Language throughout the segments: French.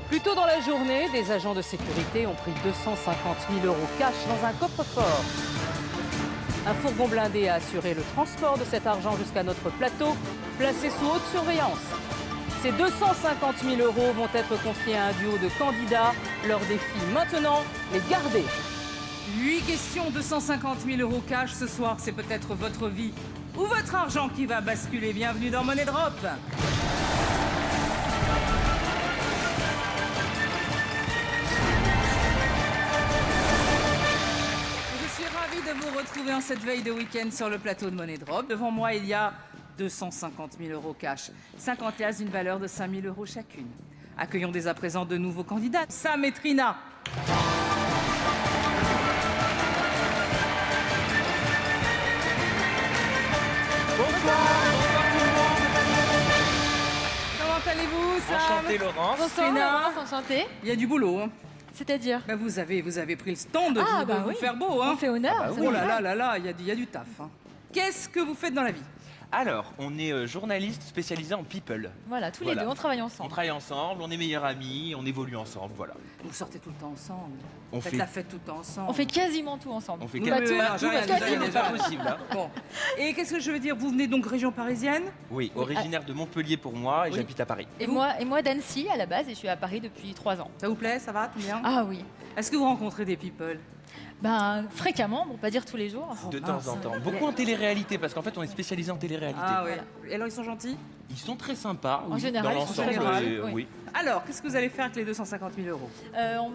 Plus tôt dans la journée, des agents de sécurité ont pris 250 000 € cash dans un coffre-fort. Un fourgon blindé a assuré le transport de cet argent jusqu'à notre plateau, placé sous haute surveillance. Ces 250 000 € vont être confiés à un duo de candidats. Leur défi maintenant, les garder. 8 questions, 250 000 € cash ce soir. C'est peut-être votre vie ou votre argent qui va basculer. Bienvenue dans Money Drop. Je suis ravie de vous retrouver en cette veille de week-end sur le plateau de Money Drop. Devant moi, il y a 250 000 € cash, 50 liasses d'une valeur de 5 000 € chacune. Accueillons dès à présent de nouveaux candidats. Sam et Trina. Comment allez-vous, Sam? Enchanté, Laurence. Bonsoir, Trina. Laurence, enchantée. Il y a du boulot, hein. C'est-à-dire Ben, vous avez pris le stand de vous oui. faire beau, hein. On fait honneur. Ah bah c'est oui. Oh là normal. là là là, il y a du taf, hein. Qu'est-ce que vous faites dans la vie? Alors, on est journaliste spécialisé en people. Voilà, tous Voilà. les deux, on travaille On ensemble. travaille ensemble, on est meilleurs amis, on évolue ensemble, voilà. Vous sortez tout le temps ensemble. On Faites fait- la fête tout le temps ensemble. On fait quasiment tout ensemble. On fait Pas quasiment tout, non, tout, j'arrête, mais j'arrête, C'est quasiment. pas possible, hein. Bon. Et qu'est-ce que je veux dire? Vous venez donc région parisienne? Oui, originaire de Montpellier pour moi et Oui. j'habite à Paris. Et moi d'Annecy à la base et je suis à Paris depuis 3 ans. Ça vous plaît? Ça va? Tout bien? Ah oui. Est-ce que vous rencontrez des people? Ben fréquemment, pour pas dire tous les jours. De temps en temps. Beaucoup en télé-réalité, parce qu'en fait, on est spécialisé en télé-réalité. Ah oui. Et alors, ils sont gentils? Ils sont très sympas, En oui, général, dans ils sont l'ensemble. très et, gentils, oui. Alors, qu'est-ce que vous allez faire avec les 250 000 €? On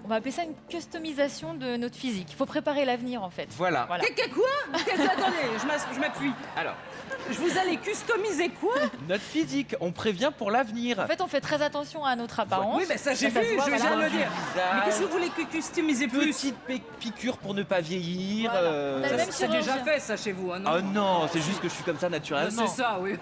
va appeler ça une customisation de notre physique. Il faut préparer l'avenir en fait. Voilà. Voilà. Quoi? Attendez, je m'appuie. Alors, Vous allez customiser quoi? notre physique, on prévient pour l'avenir. En fait, on fait très attention à notre apparence. Oui, mais ça j'ai se vu, voit, je voilà. viens de le Du dire. visage. Mais qu'est-ce que vous voulez customiser plus? Petite piqûre pour ne pas vieillir. Voilà. On a le même C'est déjà chirurgien. fait ça chez vous, hein, non? Oh non, c'est juste que je suis comme ça naturellement. C'est ça, oui.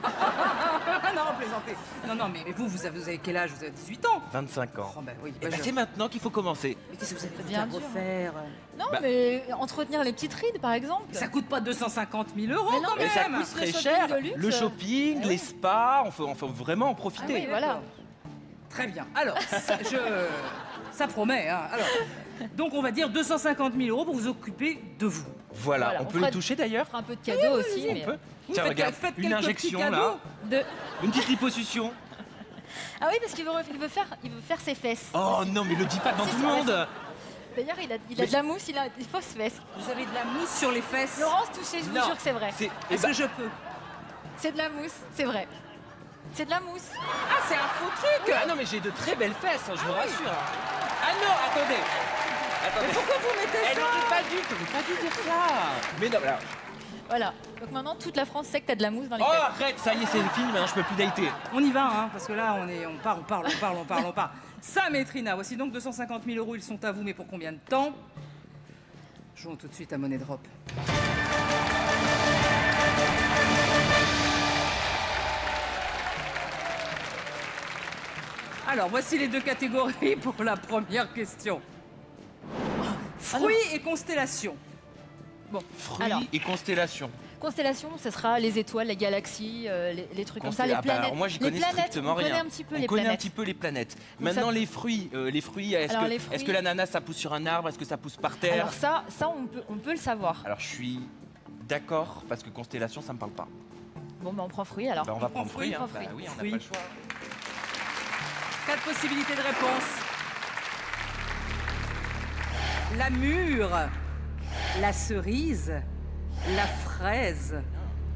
Non, plaisantez. Non, mais vous avez quel âge? Vous avez 18 ans? 25 ans. Oh, bah oui. Et bah, je- c'est maintenant qu'il faut commencer. Mais qu'est-ce que vous allez bien faire dur, hein. refaire? Non, Bah- mais entretenir les petites rides par exemple. Ça coûte pas 250 000 € Mais non, quand mais même. ça coûte le très shopping cher. de luxe. Le shopping, Ah les oui. spas, on faut vraiment en profiter. Ah oui, voilà. Très bien. Alors, ça promet. Hein. Alors, donc on va dire 250 000 € pour vous occuper de vous. Voilà, Voilà, on on peut fera- le toucher d'ailleurs. On fera un peu de cadeaux aussi. On mais- peut. Vous Tiens, faites- regarde, faites une quelques injection petits là, cadeaux. de- une petite liposuction. Ah oui, parce qu'il veut faire ses fesses. Oh non, mais le dis pas devant Si, tout si, le monde. D'ailleurs, il a Mais- de la mousse, il a des fausses fesses. Vous avez de la mousse sur les fesses. Laurence, touchez, je vous Non. jure que c'est vrai. C'est eh Est-ce ben, que je peux? C'est de la mousse, c'est vrai. C'est de la mousse. Ah, c'est un faux truc. ah non, mais j'ai de très belles fesses, je vous rassure. Ah non, attendez. Attendez. Pourquoi vous mettez Elle ça? n'aurait pas dû dire ça. Mais non, alors. Voilà. Donc maintenant, toute la France sait que t'as de la mousse dans les Oh, fesses. arrête, ça y est, c'est fini, maintenant je peux plus dater. On y va, hein, parce que là, on parle. Sam et Trina, voici donc 250 000 €, ils sont à vous, mais pour combien de temps? Jouons tout de suite à Money Drop. Alors, voici les deux catégories pour la première question. Fruits et constellations. Fruits Alors. et constellations. Constellation, ce sera les étoiles, les galaxies, les trucs comme ça, les Ah bah, planètes. alors moi, j'y les connais planètes, strictement on connaît rien. un petit peu On les connaît un planètes. petit peu les planètes. Donc Maintenant, ça- les fruits, est-ce Alors, que, les fruits- est-ce que l'ananas, ça pousse sur un arbre? Est-ce que ça pousse par terre? Alors ça on peut le savoir. Alors, je suis d'accord, parce que constellation, ça me parle pas. Bon, ben on prend fruit alors. Bah, on va prendre fruits, fruits, on hein. prend Bah fruits. oui, on n'a Fruits. pas le choix. 4 possibilités de réponse. La mûre, la cerise, la fraise,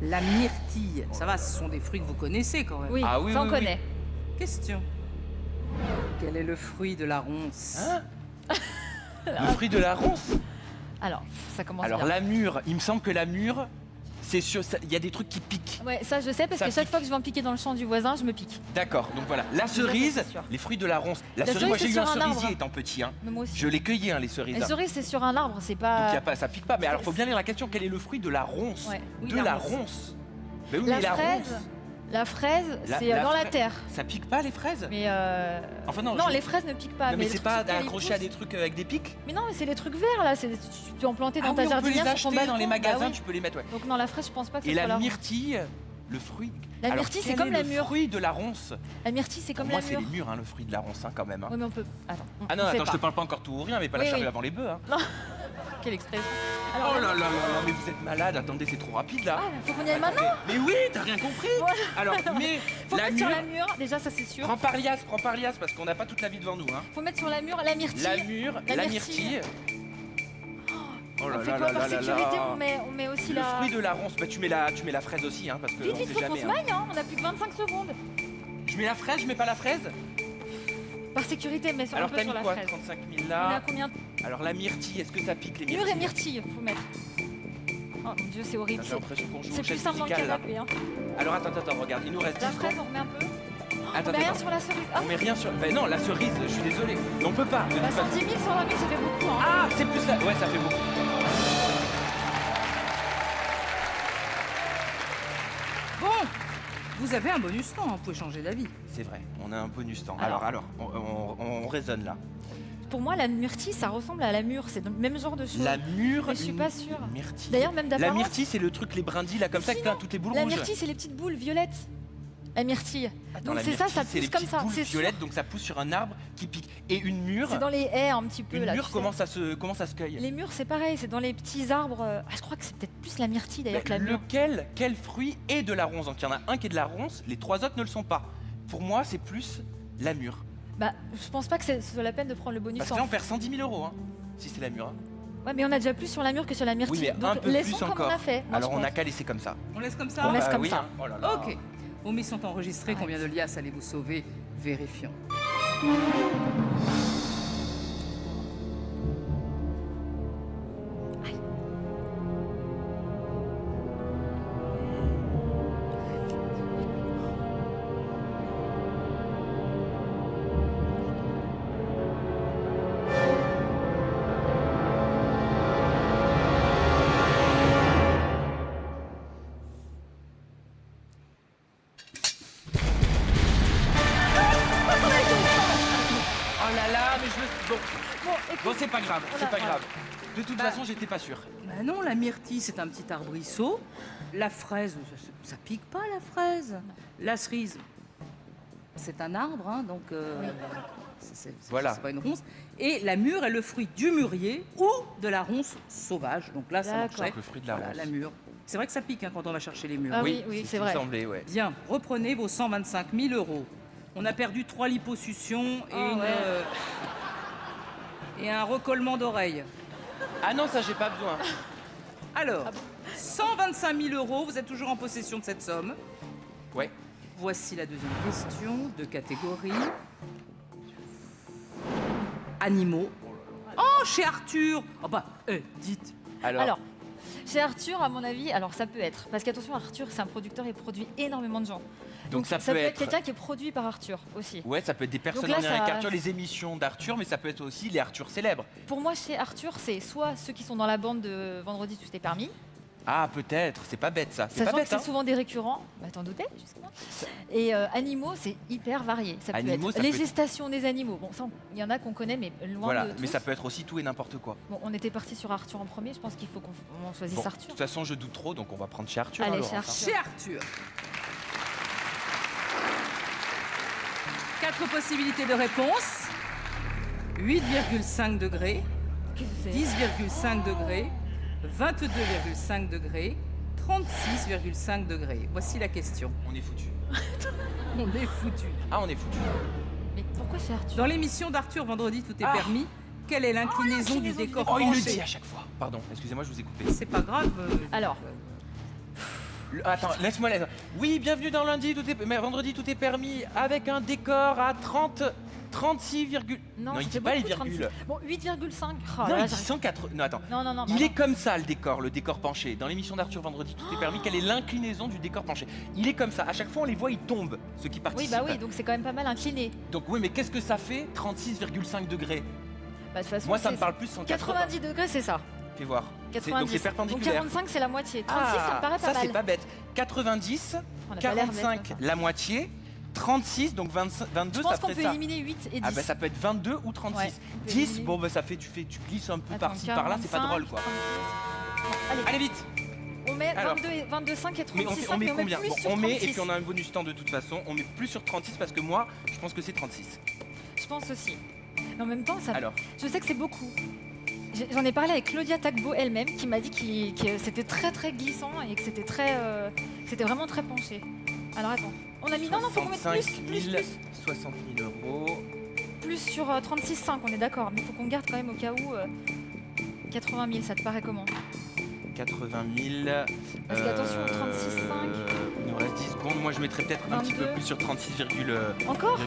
la myrtille. Ça va, ce sont des fruits que vous connaissez quand même. Oui, Ah oui, ça on oui, oui. connaît. Question. Quel est le fruit de la ronce? Hein Le fruit de la ronce? Alors, ça commence Alors, bien. la mûre, il me semble que la mûre, c'est sûr, il y a des trucs qui piquent. Ouais, ça je sais parce Ça que chaque pique. fois que je vais en piquer dans le champ du voisin, je me pique. D'accord, donc voilà. La cerise, c'est sûr. les fruits de la ronce. La cerise, cerise, moi j'ai c'est eu un sur un cerisier arbre. étant petit. Hein. Mais moi aussi. Je les cueillais, hein, les cerises. Les cerises, c'est sur un arbre, c'est Donc pas. y a pas, ça pique pas. Mais alors, faut bien lire la question. Quel est le fruit de la ronce? Ouais. Oui, De la la ronce. ronce. Ben oui, La mais la fraise, ronce. la fraise, La- c'est la dans la fraise. terre. Ça pique pas les fraises? Mais Enfin non. non, je- les fraises ne piquent pas. Non, mais le c'est truc pas sur lequel ils accroché à poussent- des trucs avec des pics? Mais non, mais c'est les trucs verts là. Tu peux en planter dans Ah ta oui, on peut les jardinière sur ton acheter dans balcon. les magasins, Bah oui. tu peux les mettre, ouais. Donc non, la fraise, je pense pas que Et ce soit la ronce. myrtille, Le fruit. La Alors, myrtille, c'est quel comme est la le mure. fruit de la ronce. La myrtille, c'est Pour comme moi, la c'est mûre. les mûres, hein, le fruit de la ronce, hein, quand même. Hein. Oui, mais on peut. Attends. Ah non, on fait attends, je te pas. parle pas encore tout ou rien, mais pas Oui, la charrue oui. avant les bœufs. Hein. Quelle expression. Oh là là là là, mais vous êtes malade, attendez, c'est trop rapide là. Ah, faut qu'on y aille maintenant. Mais oui, t'as rien compris. Voilà. Alors, mais Faut la mettre sur mûre. la mûre. Déjà, ça c'est sûr. Prends par lias, parce qu'on n'a pas toute la vie devant nous. Hein. Faut mettre sur la mûre la myrtille. La mûre, La la myrtille. myrtille. Oh là On fait là quoi là par là là sécurité là. on met aussi Le la. fruit de la ronce, bah tu mets la fraise aussi, hein, parce que Vite, on vite, sait faut qu'on jamais. se Hein. maille, hein. On a plus que 25 secondes. Je mets la fraise, je mets pas la fraise. Par sécurité, mais sur un Alors peu t'as sur mis la quoi? fraise. 35 000 On est à là. combien? Alors la myrtille, est-ce que ça pique les Mûre myrtilles? et myrtille, faut mettre. Oh mon dieu, c'est horrible. J'ai l'impression qu'on joue C'est au plus chef simple dans le musical, là. canapé. Hein. Alors attends, regarde, il nous reste 10 La fraise, secondes. on remet un peu. Attends, On met rien attends. sur la cerise. Ah, On met rien sur. Ben non, la cerise, je suis désolé. On peut pas. De toute bah façon. 110 000 sur la mûre, ça fait beaucoup. Hein. Ah, c'est plus ça. Ouais, ça fait beaucoup. Bon, vous avez un bonus temps, hein, vous pouvez changer d'avis. C'est vrai, on a un bonus temps. Alors. Alors, on raisonne là. Pour moi, la myrtille, ça ressemble à la mûre. C'est le même genre de choses. La mûre. Mais je suis une pas sûre. Myrtille. D'ailleurs, même La d'apparence. myrtille, c'est le truc, les brindilles là, comme ça, Si, qui plein non. toutes les boules La rouges. myrtille, c'est les petites boules violettes. La myrtille. Attends, Donc la c'est ça, ça myrtille, c'est les pousse comme petites ça. boules C'est sûr. violettes, donc ça pousse sur un arbre qui pique. Et une mûre. C'est dans les haies un petit peu Une là. mûre, tu comment sais. ça se cueille? Les mûres, c'est pareil, c'est dans les petits arbres. Ah, je crois que c'est peut-être plus la myrtille d'ailleurs que la mûre. Quel fruit est de la ronce? Donc il y en a un qui est de la ronce, les trois autres ne le sont pas. Pour moi, c'est plus la mûre. Bah, je pense pas que ce soit la peine de prendre le bonus. Parce que là, on perd 110 000 euros, hein, si c'est la mûre. Hein. Ouais, mais on a déjà plus sur la mûre que sur la Oui, myrtille. mais un Donc peu laissons plus comme encore. on a fait. Moi, Alors je on n'a pense. qu'à laisser comme ça. On laisse comme ça On laisse Bah comme oui, ça. hein. Oh là là. Ok. Vos mises sont enregistrées, Ouais. combien de liasses allez vous sauver? Vérifions. Oh là là, mais je le... Bon, Bon, écoute, bon c'est pas grave, Voilà, c'est pas voilà. grave. De toute façon, j'étais pas sûr. Bah non, la myrtille, c'est un petit arbrisseau. La fraise, ça pique pas la fraise. La cerise, c'est un arbre, hein, donc Voilà. c'est pas une ronce. Et la mûre est le fruit du mûrier ou de la ronce sauvage. Donc là, ça D'accord. marcherait. Le fruit de la Voilà, ronce. la mûre. C'est vrai que ça pique hein, quand on va chercher les mûres. Ah oui, oui, ce c'est qui vrai. me semblait, ouais. Bien, reprenez vos 125 000 euros. On a perdu 3 liposuctions et, Ah ouais. et un recollement d'oreille. Ah non, ça j'ai pas besoin. Alors, 125 000 euros, vous êtes toujours en possession de cette somme. Ouais. Voici la deuxième question de catégorie. Animaux. Oh, chez Arthur. Oh bah, dites. Alors, chez Arthur, à mon avis, alors ça peut être. Parce qu'attention, Arthur, c'est un producteur et produit énormément de gens. Donc ça peut peut être être... quelqu'un qui est produit par Arthur aussi. Ouais, ça peut être des personnes Donc là, en lien avec ça- Arthur, les émissions d'Arthur, mais ça peut être aussi les Arthur célèbres. Pour moi, chez Arthur, c'est soit ceux qui sont dans la bande de Vendredi tout est permis, Ah, peut-être, c'est pas bête ça. C'est pas sachant que bête, c'est hein. souvent des récurrents. Bah, t'en doutais, justement. Et animaux, c'est hyper varié. Ça peut Animaux, être ça les peut- gestations des animaux. Bon, ça, il y en a qu'on connaît, mais loin Voilà, de mais tous. ça peut être aussi tout et n'importe quoi. Bon, on était parti sur Arthur en premier. Je pense qu'il faut qu'on choisisse Bon, de Arthur. toute façon, je doute trop, donc on va prendre chez Arthur. Allez, hein, chez Laurence, hein. Arthur. Chez Arthur. 4 possibilités de réponse. 8,5 degrés, Qu'est-ce que c'est 10,5 degrés, 22,5 degrés, 36,5 degrés. Voici la question. On est foutu. On est foutu. Ah, on est foutu. Mais pourquoi chez Arthur Dans l'émission d'Arthur Vendredi tout est Ah. permis, quelle est l'inclinaison du l'inclinaison du décor Oh, il le penché dit à chaque fois. Pardon, excusez-moi, je vous ai coupé. C'est pas grave. Alors. Attends, laisse-moi laisse. Oui, bienvenue dans lundi, mais vendredi, tout est permis avec un décor à 36, Non, il ça dit fait pas les beaucoup, virgules. 36. Bon, 8,5. Oh, Non, là, il dit j'arrive- 180. Non, attends. Non, non, non. Il bah est comme ça le décor penché. Dans l'émission d'Arthur Vendredi, tout est permis. Quelle est l'inclinaison du décor penché? Il est comme ça. À chaque fois, on les voit, ils tombent, ceux qui non. Oui, participent. bah oui, donc c'est quand même pas mal incliné. Donc oui, mais qu'est-ce que ça fait 36,5 degrés? Bah, de toute façon, Moi, ça c'est- me parle plus 180. 90 degrés, c'est ça. Fais voir. 90. Donc c'est perpendiculaire. Donc 45, c'est la moitié. 36, ça me paraît pas ça mal. c'est pas bête. 90, On a pas l'air bête, 45, ça. la moitié, 36, donc 22, Je pense ça qu'on ferait peut ça. éliminer 8 et 10. Ah bah ça peut être 22 ou 36. Ouais, on peut 10, éliminer. bon bah ça fait, tu glisses un peu Attends, par-ci par-là, c'est pas 45, drôle quoi. 36. Allez, Allez vite. on met Alors. 22,5 et Mais 36,5. on met combien? plus Bon, sur on met, et 36. puis on a un bonus temps de toute façon. On met plus sur 36 parce que moi, je pense que c'est 36. Je pense aussi. Mais en même temps, ça, Alors, je sais que c'est beaucoup. J'en ai parlé avec Claudia Tagbo elle-même qui m'a dit que c'était très très glissant et que c'était c'était vraiment très penché. Alors attends, on a mis non, faut qu'on mette 65 plus, 000, 60 000 euros. plus sur 36,5, on est d'accord, mais il faut qu'on garde quand même au cas où 80 000, ça te paraît comment? 80 000. Parce qu'attention, 36,5. Il nous reste 10 secondes. Moi, je mettrais peut-être un petit peu 22. plus sur 36,5. Encore?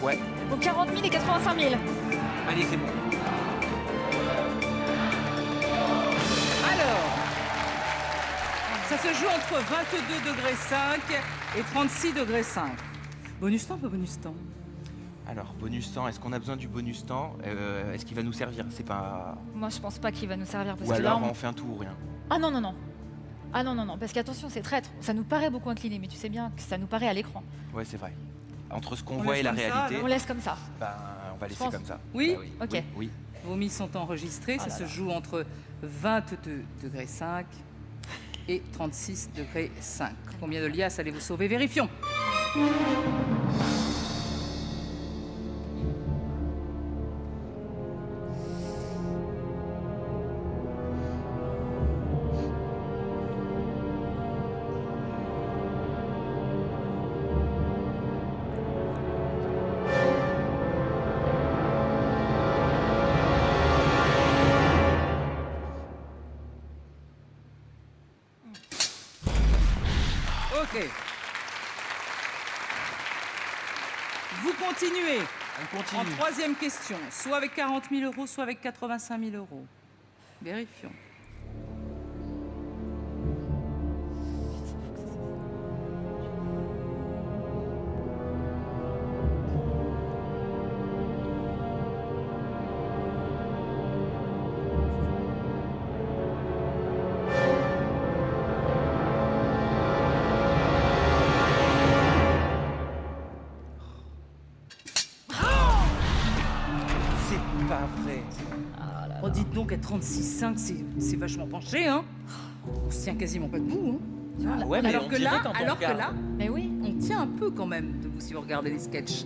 Ouais. Donc 40 000 et 85 000. Allez, c'est bon. Alors, ça se joue entre 22 degrés 5 et 36 degrés 5. Bonus temps, pas bonus temps? Alors, bonus temps. Est-ce qu'on a besoin du bonus temps? Est-ce qu'il va nous servir? C'est pas. Moi, je pense pas qu'il va nous servir parce Ou que là, alors, on fait un tout ou rien. Ah non, non, non. Ah non, non, non, parce qu'attention, c'est traître. Ça nous paraît beaucoup incliné, mais tu sais bien que ça nous paraît à l'écran. Ouais, c'est vrai. Entre ce qu'on On voit laisse et la comme ça, réalité, On laisse comme ça. ben, on va laisser pense. comme ça. Oui. Bah Ok. Oui. Vos mises sont enregistrées. Oh Ça là se là. joue entre 22 degrés 5 et 36 degrés 5. Combien de liasses allez-vous sauver? Vérifions. Ok. Vous continuez. On En continue. troisième question, soit avec 40 000 euros, soit avec 85 000 euros. Vérifions. C'est pas vrai. Oh, dites donc, à 36,5, c'est vachement penché, hein? On se tient quasiment pas debout, hein? Ah ouais, mais alors on que dirait là, quand on alors que regarde. là, Mais oui. on tient un peu quand même debout si vous regardez les sketchs.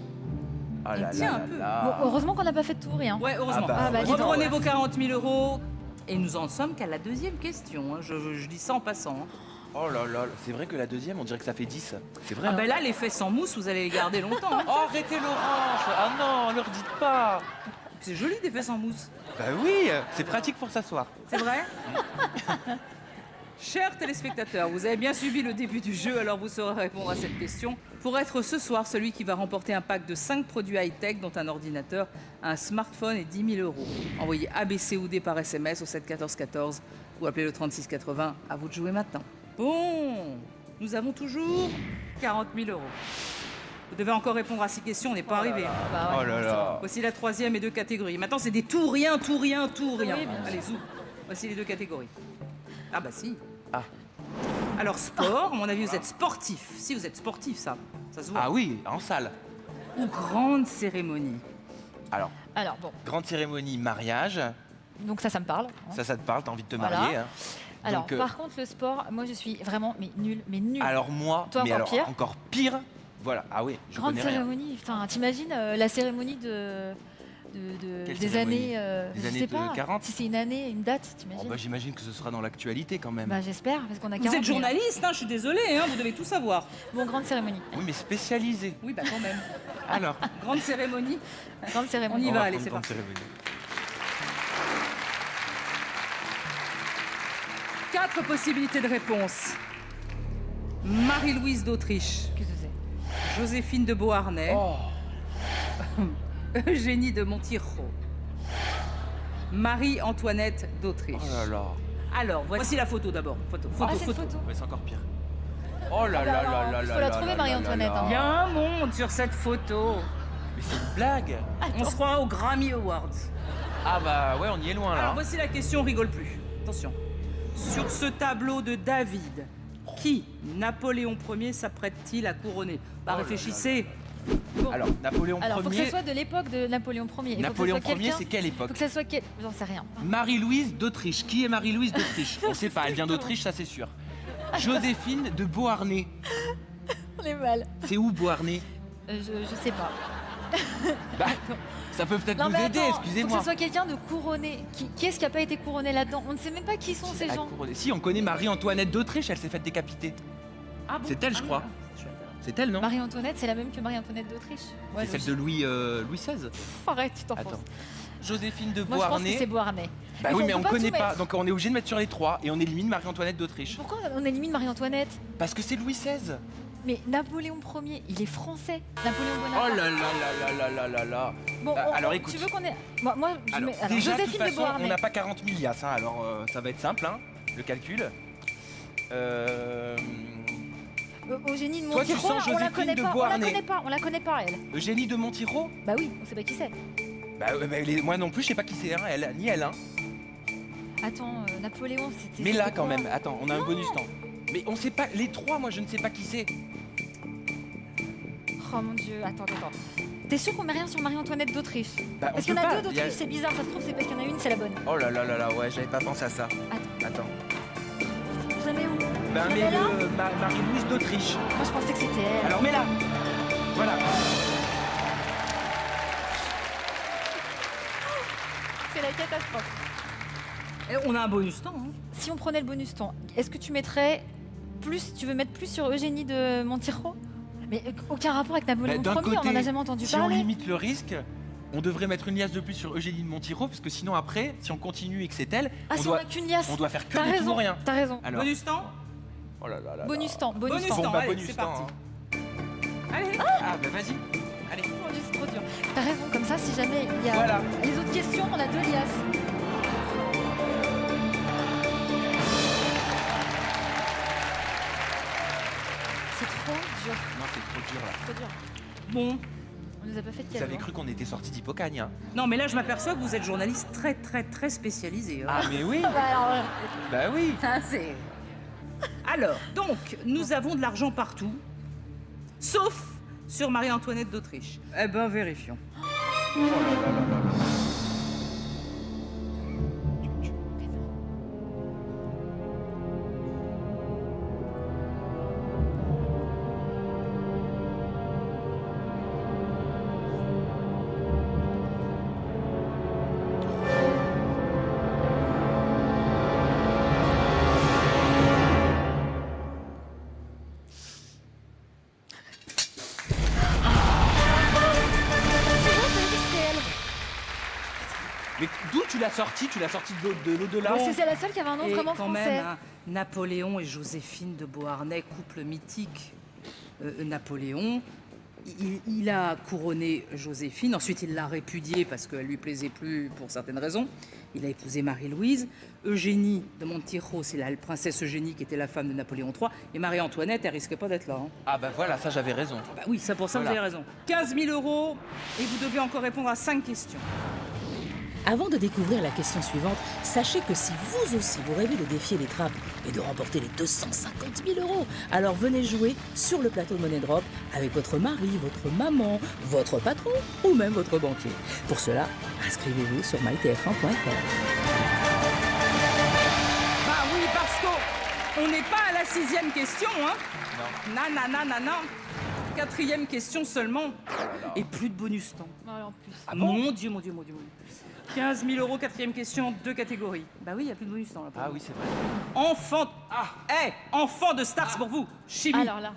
Ah là on tient là un là peu. là. Bon, heureusement qu'on n'a pas fait de tout, rien. Ouais, heureusement. Ah bah, dis donc. Reprenez vos 40 000 euros. Et nous en sommes qu'à la deuxième question, hein. Je dis ça en passant, hein. Oh là là, c'est vrai que la deuxième, on dirait que ça fait 10. C'est vrai. Ah hein. ben là, les fesses en mousse, vous allez les garder longtemps, hein. Oh, arrêtez Laurence. Ah non, leur dites pas. C'est joli des fesses en mousse. Bah oui, c'est pratique pour s'asseoir. C'est vrai? Chers téléspectateurs, vous avez bien suivi le début du jeu, alors vous saurez répondre à cette question. Pour être ce soir celui qui va remporter un pack de 5 produits high-tech, dont un ordinateur, un smartphone et 10 000 euros. Envoyez ABC ou D par SMS au 7 14 14 ou appelez le 36 80. À vous de jouer maintenant. Bon, nous avons toujours 40 000 euros. Vous devez encore répondre à 6 questions, on n'est pas arrivé. Bah ouais, Oh là c'est là. Voici la troisième et deux catégories. Maintenant, c'est des tout, rien, tout, rien, tout, rien. Oui, bien sûr. Allez, zou. Voici les deux catégories. Ah bah si. Ah. Alors, sport, à mon avis, vous êtes sportif. Si, vous êtes sportif, ça se voit. Ah oui, en salle. Ou grande cérémonie. Alors, Alors bon, grande cérémonie, mariage. donc ça me parle. hein. Ça te parle, t'as envie de te Voilà. marier. Hein. Alors, Donc, par contre, le sport, moi je suis vraiment mais nul. alors moi, Toi, mais encore alors pire. encore pire. Voilà, ah oui, je Grande connais rien. cérémonie. Enfin, t'imagines la cérémonie Quelle des cérémonie? années. Des je années sais de pas. 40? Si c'est une année, une date, Oh, t'imagines bah, j'imagine que ce sera dans l'actualité quand même. Bah, j'espère, parce qu'on a 40 Vous êtes 000. journaliste, hein, je suis désolée, hein, vous devez tout savoir. Bon, grande cérémonie. Oui, mais spécialisé. Oui, bah quand même. Alors, Grande cérémonie. Grande cérémonie. On y on va, va allez, prendre c'est grande parti. cérémonie. 4 possibilités de réponse. Marie-Louise d'Autriche, Qu'est-ce que c'est Joséphine de Beauharnais, Oh, Eugénie de Montijo, Marie-Antoinette d'Autriche. oh là là. Alors, voici la photo d'abord. Photo. Ah, c'est une photo. Ouais, c'est encore pire. Oh là Ah bah là alors, là en là plus, là faut la là trouver, là Marie-Antoinette, là hein. Il y a un monde sur cette photo. Mais c'est une blague. On se croit aux Grammy Awards. Ah bah ouais, on y est loin là. Alors, voici la question, on rigole plus. Attention. Sur ce tableau de David, qui, Napoléon Ier, s'apprête-t-il à couronner? Bah, Oh là réfléchissez. Bon. Alors, Napoléon Alors, faut que Ier. ça soit de l'époque de Napoléon Ier. Napoléon Ier, Ier, c'est quelle époque? Faut que ça soit J'en sais rien. Marie-Louise d'Autriche. Qui est Marie-Louise d'Autriche? On sait pas, elle vient d'Autriche, ça c'est sûr. Joséphine de Beauharnais. On est mal. C'est où Beauharnais? Je sais pas. Bah, ça peut peut-être Non nous mais aider, attends, faut que excusez-moi. ce soit quelqu'un de couronné. Qui est-ce qui a pas été couronné là-dedans? On ne sait même pas qui sont ces Ah, gens. couronné. Si, on connaît Marie-Antoinette d'Autriche, elle s'est faite décapiter. Ah bon? C'est elle, je Ah, crois. merde. Chouette, alors. C'est elle, non? Marie-Antoinette, c'est la même que Marie-Antoinette d'Autriche. Ouais, C'est celle de Louis XVI. Pff, arrête, tu t'enfonces. Attends. Joséphine de Moi, je pense que Beauharnais. c'est Beauharnais. Bah Mais oui, on mais peut on pas connaît tout pas, mettre. donc on est obligé de mettre sur les trois et on élimine Marie-Antoinette d'Autriche. Pourquoi on élimine Marie-Antoinette? Parce que c'est Louis XVI. Mais Napoléon Ier, il est français. Napoléon Oh Bonaparte. là là là là là là là. Bon, alors, écoute. Tu veux qu'on ait. Moi je Alors, mets. Alors, déjà, de toute Joséphine de façon, on Beauharnais. n'a pas 40 000 liasses, hein, alors ça va être simple, hein, le calcul. Eugénie de Toi, tu Montiro, sens on la Joséphine connaît de pas. Beauharnais. On la connaît pas, elle. Eugénie de Montiro. Bah oui, on sait pas qui c'est. Moi non plus, je sais pas qui c'est, hein, elle, ni elle. Hein. Attends, Napoléon, c'était. Mais là, c'était quand quoi même, attends, on a un bonus temps. Mais on sait pas, les trois, moi je ne sais pas qui c'est. Oh mon dieu, attends. T'es sûr qu'on met rien sur Marie-Antoinette d'Autriche? Bah, on Parce qu'il y peut en a pas, deux il y a- d'Autriche, c'est bizarre, ça se trouve, c'est parce qu'il y en a une, c'est la bonne. Oh là là là là, ouais, j'avais pas pensé à ça. Attends. Je la mets où? Ben, Je la mets mets là? Marie-Louise d'Autriche. Moi je pensais que c'était elle. Alors, mets-la. Voilà. C'est la catastrophe. Et on a un bonus temps. Hein. Si on prenait le bonus temps, est-ce que tu mettrais plus, tu veux mettre plus sur Eugénie de Montiro? Mais aucun rapport avec Napoléon Bah, d'un Ier, on côté, en a jamais entendu si on parler. limite le risque, on devrait mettre une liasse de plus sur Eugénie de Montiro, parce que sinon après, si on continue et que c'est elle, Ah, on, si doit, on a qu'une liasse. on doit faire que T'as des tout raison, ou rien. t'as raison. Alors, Bonus temps. oh là là là Bonus là. temps, bonus Bonus temps. temps. Bon, bah, allez, bonus c'est temps. parti. hein. Allez. Ah, bah vas-y. Allez. Oh, c'est trop dur. T'as raison, comme ça, si jamais il y a Voilà. les autres questions, on a deux liasses. C'est trop dur, Non, c'est trop dur là. trop dur. Bon. On nous a pas fait de Vous cadeau. avez cru qu'on était sortis d'Hippocagne, hein. Non, mais là, je m'aperçois que vous êtes journaliste très spécialisé. hein. Ah, mais oui. Ah bah alors, Bah oui. Ah, c'est. Alors, donc, nous avons de l'argent partout, sauf sur Marie-Antoinette d'Autriche. Eh ben, vérifions. Oh là là là là là. Mais d'où tu l'as sorti? Tu l'as sorti de l'au-delà? parce que c'est la seule qui avait un nom Et vraiment quand français. même, hein, Napoléon et Joséphine de Beauharnais, couple mythique. Napoléon, il a couronné Joséphine, ensuite il l'a répudiée parce qu'elle lui plaisait plus pour certaines raisons. Il a épousé Marie-Louise. Eugénie de Montiro, c'est la princesse Eugénie qui était la femme de Napoléon III. Et Marie-Antoinette, elle risquait pas d'être là. hein. Ah bah voilà, ça j'avais raison. Bah oui, ça pour ça Voilà. vous avez raison. 15 000 € et vous devez encore répondre à 5 questions. Avant de découvrir la question suivante, sachez que si vous aussi vous rêvez de défier les trappes et de remporter les 250 000 €, alors venez jouer sur le plateau de Money Drop avec votre mari, votre maman, votre patron ou même votre banquier. Pour cela, inscrivez-vous sur mytf1.fr. Bah oui, parce qu'on n'est pas à la 6e question, hein. Non. 4e question seulement. Et plus de bonus temps. Ouais, en plus. Ah bon? Mon Dieu. 15 000 €, 4e question, 2 catégories. Bah oui, il n'y a plus de bonus temps là. Ah oui, c'est vrai. Enfant. Enfant de stars, c'est pour vous. Chimie. Alors là,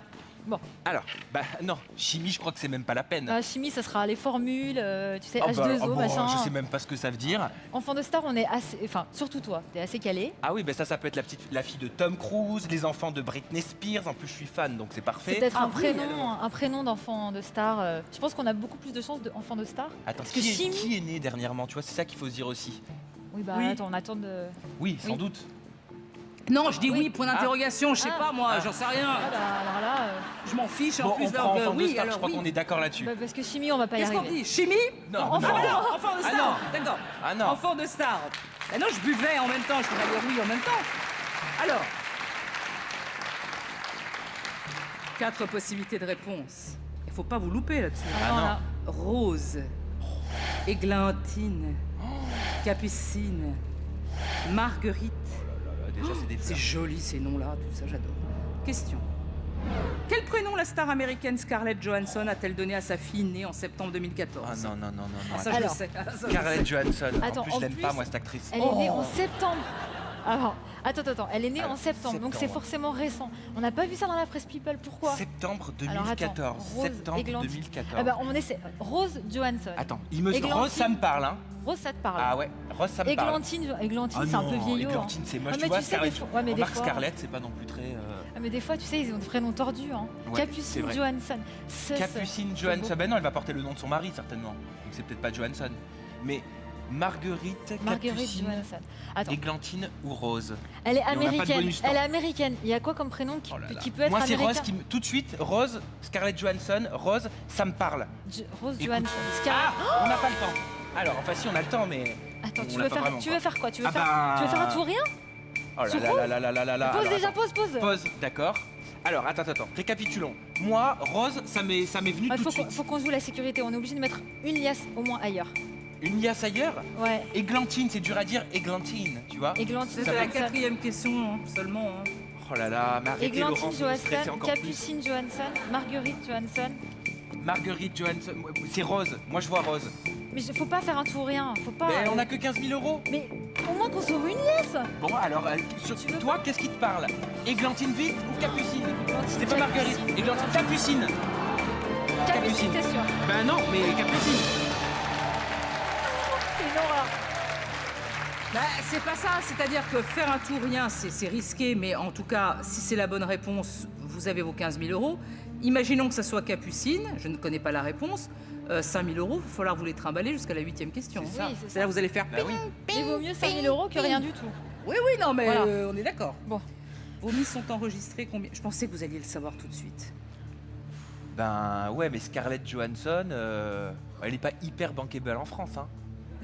bon, Alors, bah non, chimie, je crois que c'est même pas la peine. la chimie, ça sera les formules, tu sais, Ah bah, H2O, ah bon, machin. je sais même pas ce que ça veut dire. Enfant de star, on est assez. Enfin, surtout toi, t'es assez calé. Ah oui, bah ça peut être la fille de Tom Cruise, les enfants de Britney Spears. En plus, je suis fan, donc c'est C'est parfait. peut-être Ah oui, un prénom d'enfant de star. Je pense qu'on a beaucoup plus de chances d'enfant de star. Attends, Parce que qui, chimie- qui est né dernièrement? Tu vois, c'est ça qu'il faut se dire aussi. Oui, bah Oui. attends, on attend de. Oui, sans Oui. doute. Non, je dis oui, Oui. point d'interrogation, je sais Ah. pas moi, j'en sais rien. Ah bah alors là, Je m'en fiche en Bon, plus on donc, prend enfant de oui, star, je alors crois oui. qu'on est d'accord là-dessus. bah, parce que chimie, on va pas y Qu'est-ce qu'on arriver. dit Chimie Non, enfant non. Ah bah non, enfant de Ah star, non. d'accord. Ah non. Enfant de star. Bah non, je buvais en même temps, je pourrais dire oui en même temps. Alors, 4 possibilités de réponse. Il faut pas vous louper là-dessus. Alors non. là, Rose, Églantine, Capucine, Marguerite. Déjà, c'est des C'est fleurs. joli ces noms-là, tout ça, j'adore. Question. Quel prénom la star américaine Scarlett Johansson a-t-elle donné à sa fille née en septembre 2014? Ah non, non, non, non, non. Ah, ça, Alors, je le sais. Ah, ça, je le Scarlett sais. Johansson. Attends, en plus, en je l'aime plus, pas, moi, cette actrice. Elle est née en septembre. Alors, attends, elle est née Alors, en septembre, donc c'est septembre. forcément récent. On n'a pas vu ça dans la presse People, pourquoi? Septembre Alors, 2014. attends, Rose Septembre Eglantine. 2014. Ah bah, on essaie. Rose Johansson. Attends, Églantine. Rose, ça me parle, hein. Rose, ça te parle. Ah ouais, Rose, ça me parle. Églantine, Ah c'est un peu non, vieillot. Églantine, hein. c'est moche. Ah, Tu mais vois, tu sais, Scarlett, des fois- ouais, mais des remarque fois- Scarlett, c'est pas non plus très... Ah, mais des fois, tu sais, ils ont des prénoms tordus. Hein. Ouais, c'est Capucine vrai. Johansson. Capucine c'est Johansson. beau. Ben non, elle va porter le nom de son mari, certainement. Donc c'est peut-être pas Johansson. Mais Marguerite, Marguerite Capucine, Johansson. Attends, Églantine ou Rose. elle est on n'a pas de américaine. bonus temps. Elle est américaine. Il y a quoi comme prénom qui, Oh là là. qui peut être Moi, c'est américain? Rose qui me... Tout de suite, Rose, Scarlett Johansson, Rose, ça me parle. Rose Écoute. Johansson. Ah, on n'a pas le temps. Alors, enfin si, on a le temps, mais... Attends, on tu l'a veux, pas faire, vraiment, tu quoi. veux faire quoi? Tu veux, Ah faire, bah- tu veux faire un tout ou rien? Oh là Tu là là là là là là. Pause Alors, déjà, attends. pause. Pause, d'accord. Alors, attends. Récapitulons. Moi, Rose, ça m'est venu Il tout de faut suite. qu'on joue la sécurité. On est obligé de mettre une liasse au moins ailleurs. Une liasse ailleurs. Ouais. Églantine, c'est dur à dire. Églantine, tu vois. Églantine C'est la Johansson. quatrième question hein, seulement. hein. Oh là là, mais arrêtez Laurence, Églantine vous me stressez Johansson, encore plus. Capucine Johansson, Marguerite Johansson. Marguerite Johansson, c'est Rose. Moi, je vois Rose. Mais faut pas faire un tout ou rien. Faut pas. Mais on a que 15 000 euros. Mais au moins qu'on sauve une liasse. Bon, alors, Tu veux toi, qu'est-ce qui te parle? Églantine vite ou Capucine? Églantine, C'est pas Marguerite. Capucine. Églantine, Capucine. Capucine, t'es sûr? Ben non, mais Capucine. C'est une horreur. Bah, c'est pas ça, c'est-à-dire que faire un tout ou rien, c'est risqué, mais en tout cas, si c'est la bonne réponse, vous avez vos 15 000 euros. Imaginons que ça soit Capucine, je ne connais pas la réponse, 5 000 euros, il va falloir vous les trimballer jusqu'à la 8e question. C'est ça. Oui, c'est C'est là ça. où vous allez faire Bah oui. Il vaut mieux 5 000 euros que rien du tout. Oui, non, mais Voilà. on est d'accord. Bon. Vos mises sont enregistrées combien? Je pensais que vous alliez le savoir tout de suite. Ben ouais, mais Scarlett Johansson, elle est pas hyper bankable en France, hein.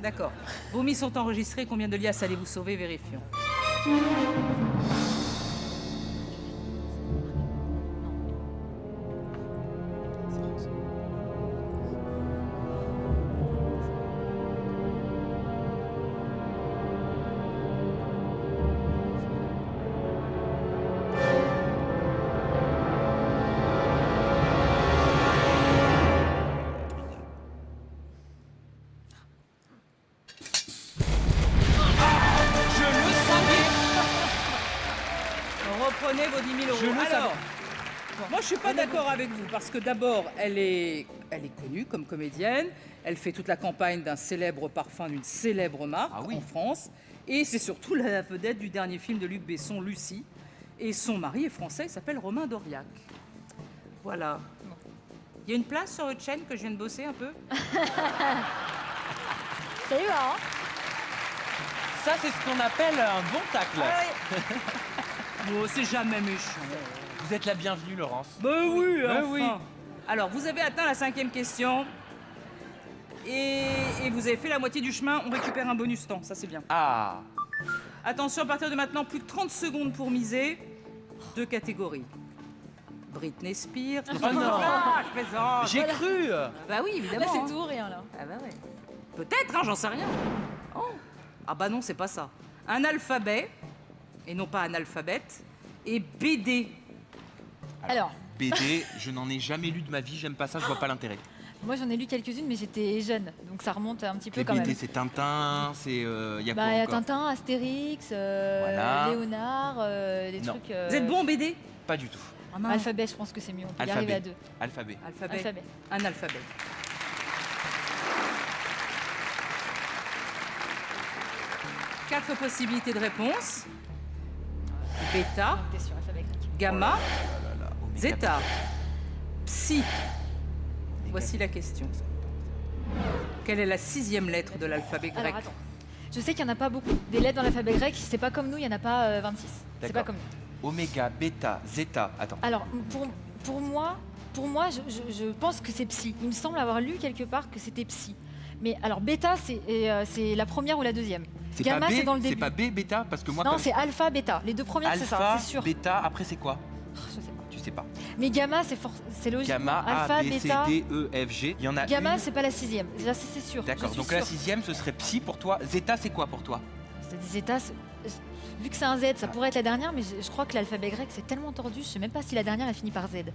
D'accord. Vos mises sont enregistrées, combien de liasses allez-vous sauver? Vérifions. Je le savais. Reprenez vos 10 000 euros. Je le savais. Alors, moi je suis pas d'accord avec vous parce que d'abord elle est connue comme comédienne, elle fait toute la campagne d'un célèbre parfum d'une célèbre marque Ah oui. en France et c'est surtout la vedette du dernier film de Luc Besson, Lucie. Et son mari est français, il s'appelle Romain Dauriac. Voilà. Il y a une place sur votre chaîne que je viens de bosser un peu? Salut, hein. Ça, c'est ce qu'on appelle un bon tacle. Oh, c'est jamais méchant. Vous êtes la bienvenue, Laurence. Ben oui, Ben enfin. oui. Alors, vous avez atteint la 5e question. Et vous avez fait la moitié du chemin. On récupère un bonus temps. Ça, c'est bien. Ah, Attention, à partir de maintenant, plus de 30 secondes pour miser. 2 catégories. Britney Spears. Oh non. Ah, je plaisante. j'ai cru. Bah oui, Là, évidemment. c'est hein. tout ou rien, là. Ah bah ouais. Peut-être, hein, j'en sais rien. Oh. Ah bah non, c'est pas ça. Un alphabet, et non pas un alphabète, et BD. Alors, BD, je n'en ai jamais lu de ma vie, j'aime pas ça, je vois pas l'intérêt. moi, j'en ai lu quelques-unes, mais j'étais jeune. Donc, ça remonte un petit peu Les quand BD, même. c'est Tintin, c'est... y a Bah, quoi il y a encore? Tintin, Astérix, Voilà. Léonard, des Non. trucs. Vous êtes bon en BD? Pas du tout. Ah mince. Alphabet, je pense que c'est mieux. On peut y arriver à 2. Alphabet. Alphabet. Alphabet. Un alphabet. Quatre possibilités de réponse. Bêta, Donc, t'es sur alphabet grec. gamma, Oméga, zeta, psi. oméga. Voici la question. Quelle est la 6e lettre de l'alphabet grec? Alors, attends. Je sais qu'il n'y en a pas beaucoup. Des lettres dans l'alphabet grec, c'est pas comme nous, il n'y en a pas 26. C'est pas D'accord. comme nous. Oméga, bêta, zeta. Attends. Alors, pour moi, je pense que c'est psi. Il me semble avoir lu quelque part que c'était psi. Mais alors, bêta, c'est la première ou la deuxième. C'est Gamma, pas B, c'est dans le c'est début. pas B, bêta, parce que moi, Non, comme c'est alpha, bêta. Les deux premières, c'est ça, alpha, c'est sûr. bêta, après c'est quoi? Je sais pas. Tu sais pas. Mais gamma, c'est logique. Gamma, Alpha, A, B, C, bêta. D, E, F, G. Il y en a Gamma, une. c'est pas la 6e. Là, c'est sûr. D'accord, je suis donc la sûre. 6e, ce serait psi pour toi. Zeta, c'est quoi pour toi? C'est des états. Vu que c'est un Z, ça pourrait être la dernière, mais je crois que l'alphabet grec c'est tellement tordu, je sais même pas si la dernière elle finit par Z.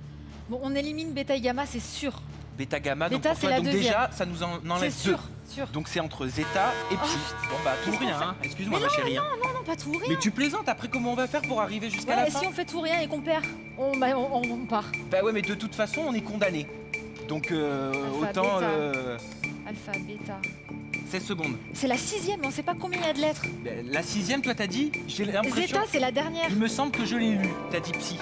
Bon, on élimine bêta et gamma, c'est sûr. Bêta, gamma, donc Bêta, pour c'est toi, la donc deuxième. déjà, ça nous en enlève C'est deux. sûr. Donc c'est entre zeta et psi. Bon bah tout ou Qu'est-ce qu'on rien, fait hein. Excuse-moi Mais ma chérie. hein. Non, pas tout, rien. Mais tu plaisantes, après comment on va faire pour arriver jusqu'à la Ouais, fin? si on fait tout rien et qu'on perd, on part. Bah ouais, mais de toute façon, on est condamné. Donc autant bêta. Alpha, bêta. 16 secondes. C'est la 6e, mais on sait pas combien il y a de lettres. La 6e, toi t'as dit? J'ai l'impression. Zeta, c'est la dernière. Il me semble que je l'ai lu. T'as dit psy.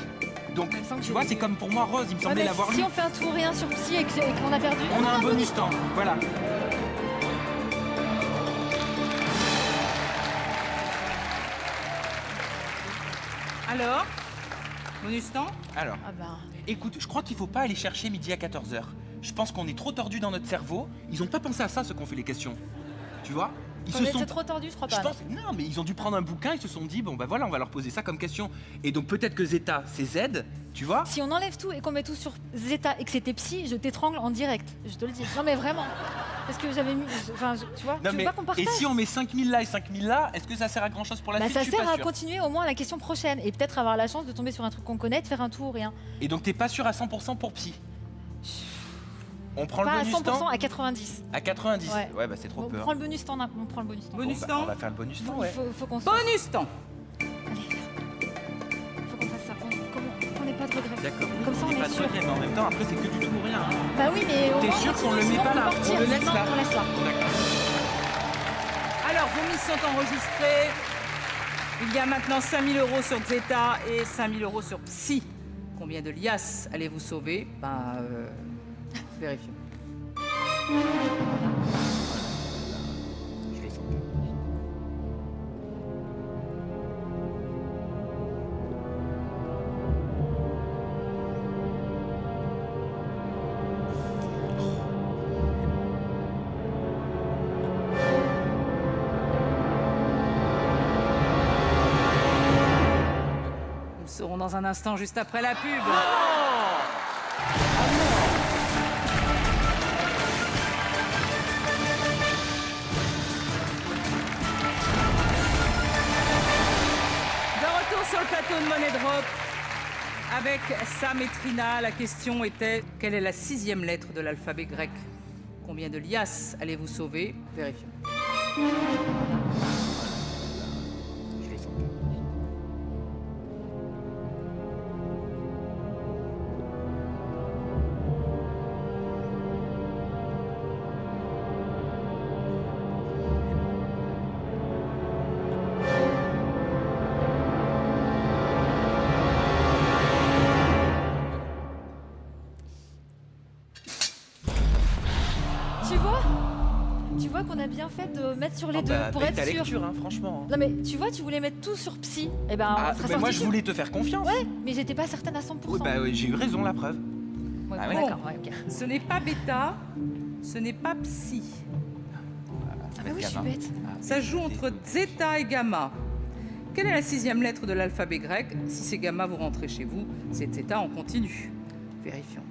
Donc Il me semble que tu je vois, l'ai c'est lu. comme pour moi Rose, il me semblait Ouais, mais l'avoir si lu. on fait un tout rien sur Psy et qu'on a perdu, On a un bonus temps. Voilà. Alors, bonus temps. Alors, Ah bah. écoute, je crois qu'il faut pas aller chercher midi à 14h. Je pense qu'on est trop tordu dans notre cerveau. Ils ont pas pensé à ça, ceux qui ont fait les questions. Tu vois? Ils On était trop tordu, je crois Je pas. pense, non, mais ils ont dû prendre un bouquin, ils se sont dit, bon bah voilà, on va leur poser ça comme question. Et donc peut-être que zeta, c'est Z, tu vois? Si on enlève tout et qu'on met tout sur Zeta et que c'était Psy, je t'étrangle en direct. Je te le dis. Non mais vraiment. Parce que j'avais mis. Enfin, tu vois, Non, tu veux mais, pas qu'on partage. et si on met 5000 là et 5000 là, est-ce que ça sert à grand chose pour la Bah, suite? ça Je suis sert pas à sûr. continuer au moins à la question prochaine et peut-être avoir la chance de tomber sur un truc qu'on connaît, de faire un tout ou rien. Et donc t'es pas sûr à 100% pour psy? On prend Pas le à bonus 100%, temps à 90. à 90. Ouais. Bah c'est trop On peu. prend le bonus temps. On prend le bonus temps. Bonus Bon, temps. on va faire le bonus temps, Il ouais. faut qu'on se. Bonus temps. Allez, faut qu'on fasse ça. Qu'on n'ait pas de regrets. D'accord. Comme ça, on Il y a est pas de sûr. regret, mais en même temps, après, c'est que du tout ou rien. hein. Bah oui, mais au T'es moins, sûr on qu'on le continue, met sinon pas là? peut partir. On le laisse Non, là? on laisse là. D'accord. Alors, vos mises sont enregistrées. Il y a maintenant 5000 € sur Zeta et 5000 € sur Psy. Combien de liasses allez-vous sauver? Vérifions. Je le sens. Nous le saurons dans un instant, juste après la pub. De retour sur le plateau de Money Drop avec Sam et Trina. La question était, quelle est la 6e lettre de l'alphabet grec? Combien de liasses allez-vous sauver? Vérifions. Je le sens. Tu vois qu'on a bien fait de mettre sur les deux bah, pour paye être ta sûr. lecture, hein, franchement. Non mais tu vois, tu voulais mettre tout sur Psy. Eh ben, Ah, on sera mais moi, sorti je sûr. voulais te faire confiance. Ouais, mais j'étais pas certaine à 100%. Oui, bah oui, j'ai eu raison, la preuve. Ouais, Ah bon, ouais. d'accord, ouais, ok. Ce n'est pas bêta, ce n'est pas Psy. Ah bah oui, je suis bête. Ça joue entre zeta et gamma. Quelle est la 6e lettre de l'alphabet grec? Si c'est gamma, vous rentrez chez vous. C'est zeta, on continue. Vérifions.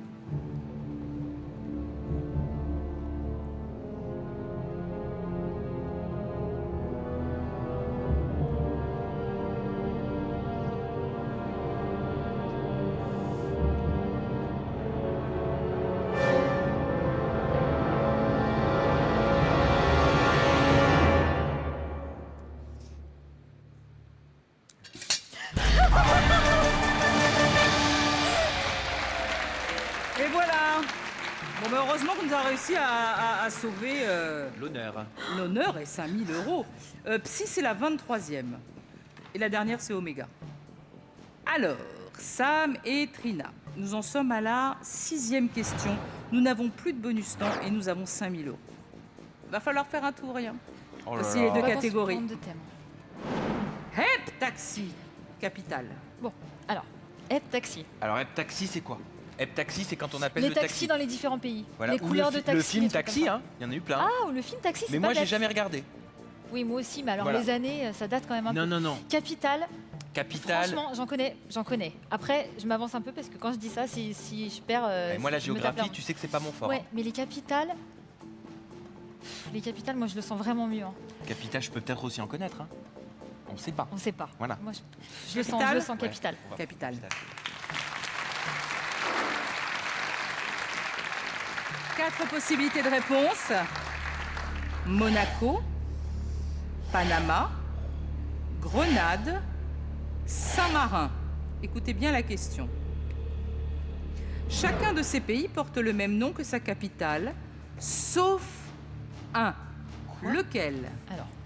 Et voilà. Bon, ben heureusement qu'on nous a réussi à sauver L'honneur. l'honneur et 5000 €. Psy, c'est la 23e. Et la dernière, c'est Oméga. Alors, Sam et Trina, nous en sommes à la 6e question. Nous n'avons plus de bonus temps et nous avons 5000 €. Va falloir faire un tour, rien. Oh là Voici là. les deux On va catégories. se prendre de thème. Hep taxi, capitale. Bon, alors, taxi. Alors, Heptaxi, c'est quoi? Heptaxi, c'est quand on appelle Les le taxis taxi. dans les différents pays. Voilà. Les Ou couleurs le de taxi. Le film les trucs Taxi, comme ça. hein. Il y en a eu plein. Ah, ou le film Taxi, c'est Mais pas moi, j'ai bête. jamais regardé. Oui, moi aussi, mais alors Voilà. les années, ça date quand même un peu. Non. Capitale, Capitale. franchement, j'en connais. Après, je m'avance un peu parce que quand je dis ça, si je perds. Et moi, la je me tape géographie, là. tu sais que c'est pas mon fort. Ouais, hein. mais les capitales. Les capitales, moi je le sens vraiment mieux. Hein. Capitale, je peux peut-être aussi en connaître. Hein. On sait pas. On sait pas. Voilà. Moi je le sens capitale. Ouais, Capitale. 4 possibilités de réponse. Monaco, Panama, Grenade, Saint-Marin. Écoutez bien la question. Chacun de ces pays porte le même nom que sa capitale, sauf un. Lequel?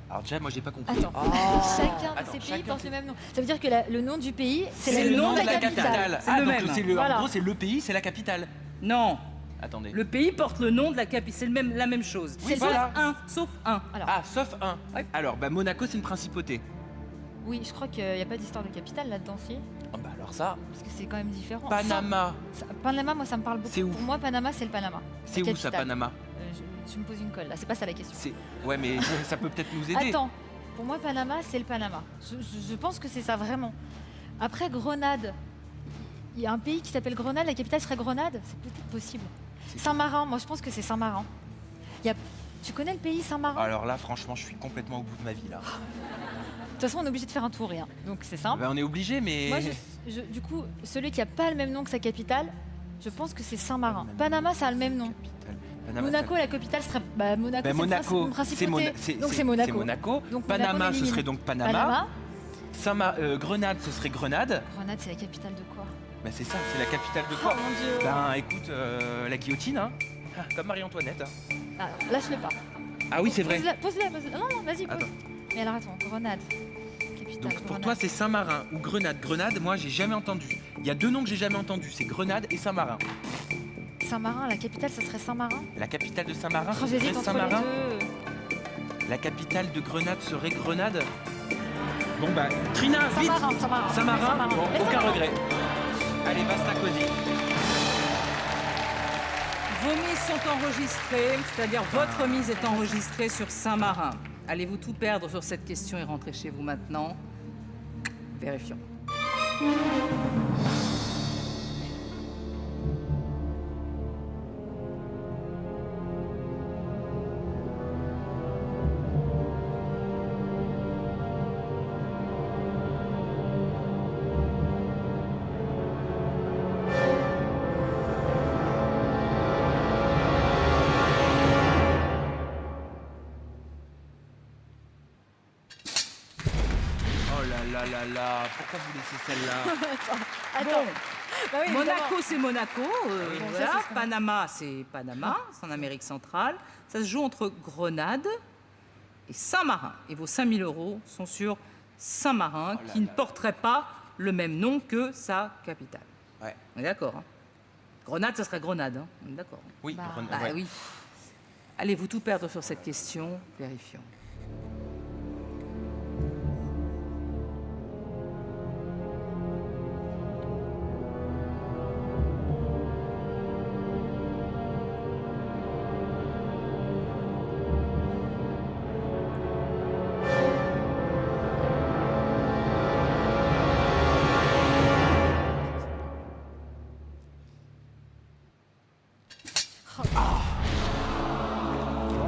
Alors déjà, moi, j'ai pas compris. Attends, chacun de Attends, ces pays chacun porte de- le même nom. Ça veut dire que le nom du pays, c'est le le nom de nom la capitale. C'est le donc même. c'est Voilà. en gros, c'est le pays, c'est la capitale. Non, Attendez. le pays porte le nom de la capitale. C'est la même chose. C'est sauf voilà. un. Sauf un. Alors, Ah, sauf un. Ouais. Alors, bah, Monaco, c'est une principauté. oui, je crois qu'il n'y a pas d'histoire de capitale là-dedans, si. Ah, bah alors ça, Parce que c'est quand même différent. Panama. Panama, moi ça me parle beaucoup. C'est où? Pour moi, Panama, c'est le Panama. C'est La où ça, capitale. Panama? Tu me poses une colle là, c'est pas ça la question. C'est. Ouais, mais ça peut peut-être nous aider. Attends, pour moi, Panama, c'est le Panama. Je pense que c'est ça vraiment. Après, Grenade, il y a un pays qui s'appelle Grenade, la capitale serait Grenade, c'est peut-être possible. Saint-Marin, moi je pense que c'est Saint-Marin. Tu connais le pays Saint-Marin? Alors là, franchement, je suis complètement au bout de ma vie là. De toute façon, on est obligé de faire un tour, hein. Donc c'est simple. Bah, on est obligé, mais. Moi, du coup, celui qui n'a pas le même nom que sa capitale, je pense que c'est Saint-Marin. Panama, ça a le même nom. Capitale. Panama, Monaco, la capitale serait. Bah, Monaco, Bah, c'est Monaco, une c'est principauté. Donc c'est Monaco. Monaco. Donc, Panama, Monaco, on ce élimine. serait donc Panama. Panama. Grenade, ce serait Grenade. Grenade, c'est la capitale de quoi? Bah, c'est ça, c'est la capitale de Oh quoi? mon dieu. Ben écoute, la guillotine, hein. Ah, comme Marie-Antoinette. Hein. Alors, lâche-le pas. Ah oui, c'est vrai. Pose-la. Non, vas-y, pose. Attends. Et alors, attends, Grenade. Capitale, Donc pour Grenade. toi, c'est Saint-Marin ou Grenade. Grenade, moi, j'ai jamais entendu. Il y a 2 noms que j'ai jamais entendus, c'est Grenade et Saint-Marin. Saint-Marin, la capitale, ça serait Saint-Marin? La capitale de Saint-Marin, Oh, ce serait j'hésite entre les Saint-Marin. deux. La capitale de Grenade serait Grenade. Bon bah, Trina, vite. Saint-Marin. Saint-Marin, bon, Mais aucun Saint-Marin. regret. Allez, basta cosy. Vos mises sont enregistrées, c'est-à-dire votre mise est enregistrée sur Saint-Marin. Allez-vous tout perdre sur cette question et rentrer chez vous maintenant? Vérifions. Oh là là là là, pourquoi vous laissez celle-là? Attends. Bon, Bah oui, Monaco, c'est Monaco. Oui, bon, ça, voilà. c'est ce qu'on- Panama, c'est Panama. C'est en Amérique centrale. Ça se joue entre Grenade et Saint-Marin. Et vos 5 000 € sont sur Saint-Marin, Oh là qui ne là. porterait pas le même nom que sa capitale. Ouais. On est d'accord, hein? Grenade, ça serait Grenade, hein? On est d'accord. Oui, Bah, Grenade, Ah ouais. oui. Allez-vous tout perdre sur cette question? Vérifions.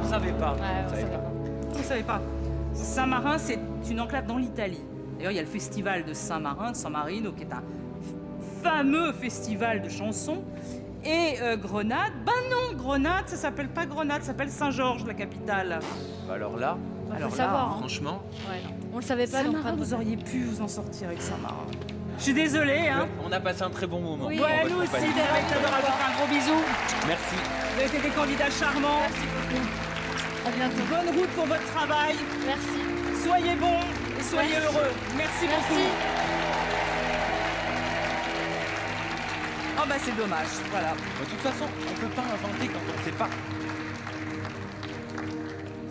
On savait pas. Ouais, On on savait savait pas. pas. Vous ne savez pas. Saint-Marin, c'est une enclave dans l'Italie. D'ailleurs, il y a le festival de Saint-Marin, San Marino, qui est un fameux festival de chansons. Et Grenade, Grenade, ça s'appelle pas Grenade, ça s'appelle Saint-Georges, la capitale. Alors là, Bah, Alors faut là, le savoir. Hein. franchement, Ouais. On le savait pas, donc Saint-Marin, pas vous auriez pu vous en sortir avec Saint-Marin. Je suis désolée, hein. on a passé un très bon moment. Oui. en Ouais, votre nous aussi, compagnie. Derek, j'adore vous faire un gros bisou. Merci. Vous avez été des candidats charmants. Merci beaucoup. À bientôt. Bonne route pour votre travail. Merci. Soyez bons et soyez Merci. heureux. Merci beaucoup. Merci. Oh bah c'est dommage, voilà. De toute façon, on peut pas inventer quand on sait pas.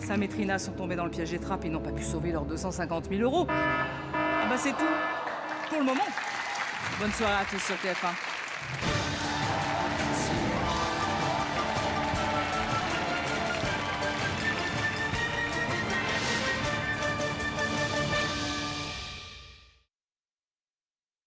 Sam et Trina sont tombés dans le piège des trappes et n'ont pas pu sauver leurs 250 000 €. Ah bah c'est tout pour le moment. Bonne soirée à tous sur TF1.